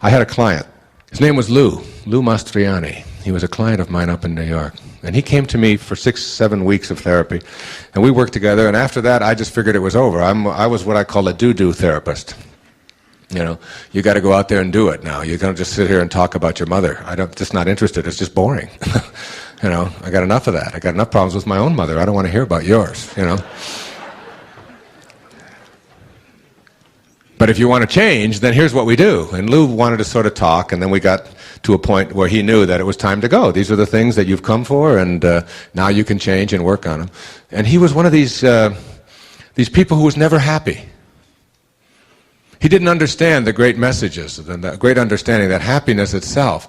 I had a client. His name was Lou Mastriani. He was a client of mine up in New York. And he came to me for 6-7 weeks of therapy, and we worked together, and after that I just figured it was over. I was what I call a do-do therapist. You know, you got to go out there and do it now. You can't just sit here and talk about your mother. Just not interested. It's just boring. You know, I got enough of that. I got enough problems with my own mother. I don't want to hear about yours, you know. But if you want to change, then here's what we do. And Lou wanted to sort of talk, and then we got to a point where he knew that it was time to go. These are the things that you've come for, and now you can change and work on them. And he was one of these people who was never happy. He didn't understand the great messages, the great understanding that happiness itself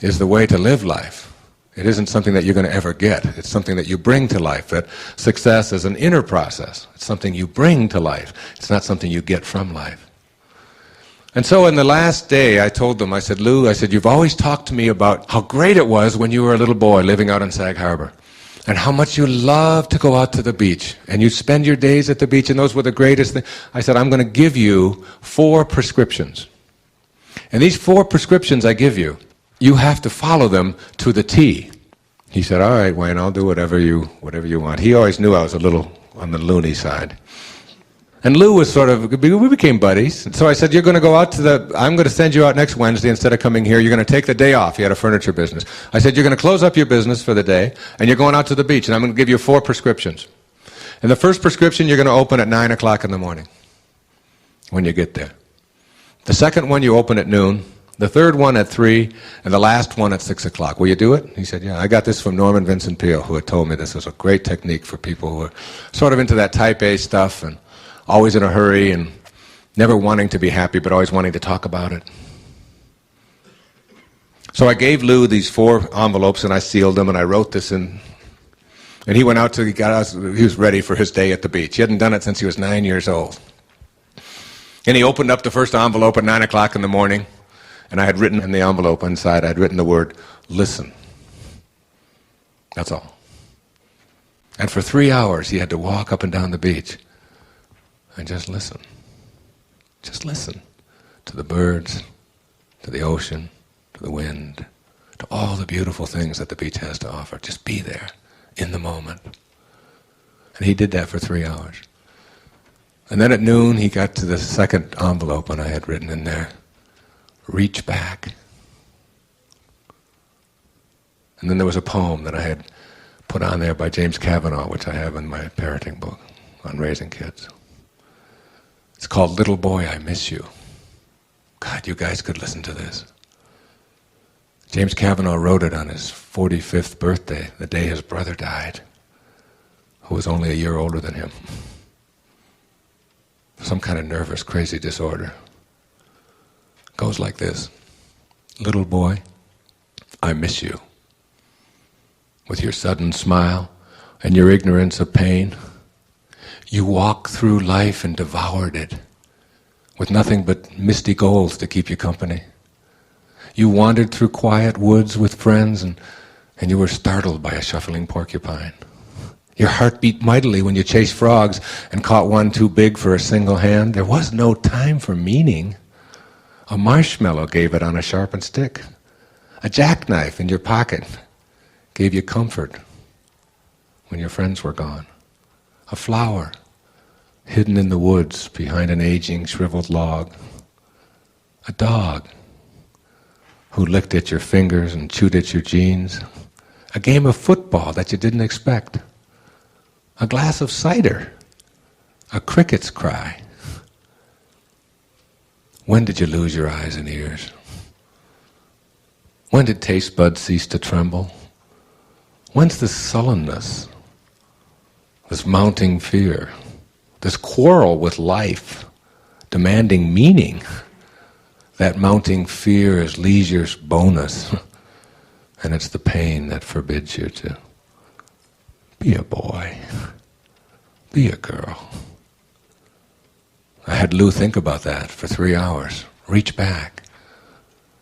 is the way to live life. It isn't something that you're going to ever get. It's something that you bring to life. That success is an inner process. It's something you bring to life. It's not something you get from life. And so in the last day, I told them, I said, Lou, you've always talked to me about how great it was when you were a little boy living out in Sag Harbor, and how much you loved to go out to the beach, and you'd spend your days at the beach, and those were the greatest things. I said, I'm going to give you 4 prescriptions. And these 4 prescriptions I give you, you have to follow them to the T. He said, all right, Wayne, I'll do whatever you want. He always knew I was a little on the loony side. And Lou was we became buddies. So I said, you're going to go out I'm going to send you out next Wednesday instead of coming here. You're going to take the day off. He had a furniture business. I said, you're going to close up your business for the day, and you're going out to the beach, and I'm going to give you 4 prescriptions. And the first prescription you're going to open at 9 o'clock in the morning when you get there. The second one you open at noon. The third one at 3, and the last one at 6 o'clock. Will you do it? He said, yeah. I got this from Norman Vincent Peale, who had told me this was a great technique for people who are sort of into that type A stuff and always in a hurry and never wanting to be happy but always wanting to talk about it. So I gave Lou these 4 envelopes, and I sealed them, and I wrote this in. And he went out he was ready for his day at the beach. He hadn't done it since he was 9 years old. And he opened up the first envelope at 9 o'clock in the morning, and I had written in the envelope inside, I had written the word, listen. That's all. And for 3 hours, he had to walk up and down the beach and just listen. Just listen to the birds, to the ocean, to the wind, to all the beautiful things that the beach has to offer. Just be there in the moment. And he did that for 3 hours. And then at noon, he got to the second envelope, and I had written in there, reach back. And then there was a poem that I had put on there by James Kavanaugh, which I have in my parenting book on raising kids. It's called Little Boy, I Miss You. God, you guys could listen to this. James Kavanaugh wrote it on his 45th birthday, the day his brother died, who was only a year older than him. Some kind of nervous, crazy disorder. Goes like this. Little boy, I miss you. With your sudden smile and your ignorance of pain, you walked through life and devoured it, with nothing but misty goals to keep you company. You wandered through quiet woods with friends, and you were startled by a shuffling porcupine. Your heart beat mightily when you chased frogs and caught one too big for a single hand. There was no time for meaning. A marshmallow gave it on a sharpened stick. A jackknife in your pocket gave you comfort when your friends were gone. A flower hidden in the woods behind an aging, shriveled log. A dog who licked at your fingers and chewed at your jeans. A game of football that you didn't expect. A glass of cider. A cricket's cry. When did you lose your eyes and ears? When did taste buds cease to tremble? When's this sullenness, this mounting fear, this quarrel with life, demanding meaning? That mounting fear is leisure's bonus, and it's the pain that forbids you to be a boy, be a girl. I had Lou think about that for 3 hours. Reach back,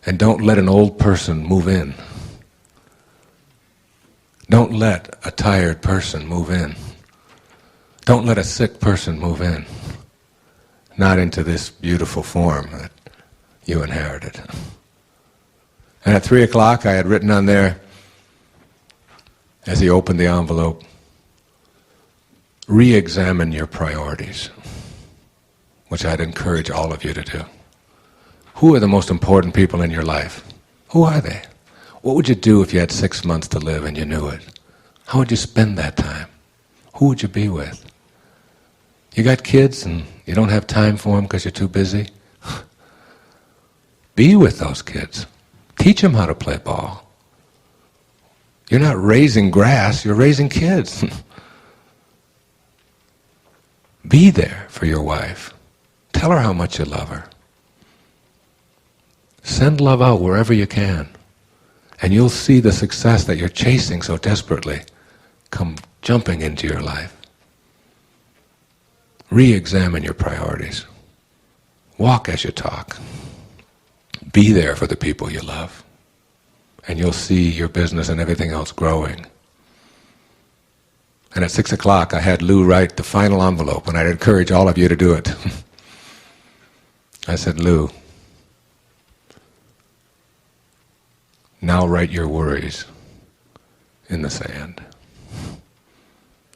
and don't let an old person move in. Don't let a tired person move in. Don't let a sick person move in. Not into this beautiful form that you inherited. And at 3 o'clock I had written on there, as he opened the envelope, re-examine your priorities, which I'd encourage all of you to do. Who are the most important people in your life? Who are they? What would you do if you had 6 months to live and you knew it? How would you spend that time? Who would you be with? You got kids and you don't have time for them because you're too busy? Be with those kids. Teach them how to play ball. You're not raising grass, you're raising kids. Be there for your wife. Tell her how much you love her. Send love out wherever you can, and you'll see the success that you're chasing so desperately come jumping into your life. Re-examine your priorities. Walk as you talk. Be there for the people you love, and you'll see your business and everything else growing. And at 6 o'clock, I had Lou write the final envelope, and I'd encourage all of you to do it. I said, Lou, now write your worries in the sand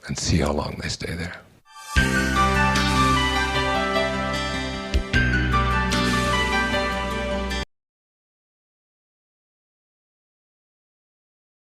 and see how long they stay there.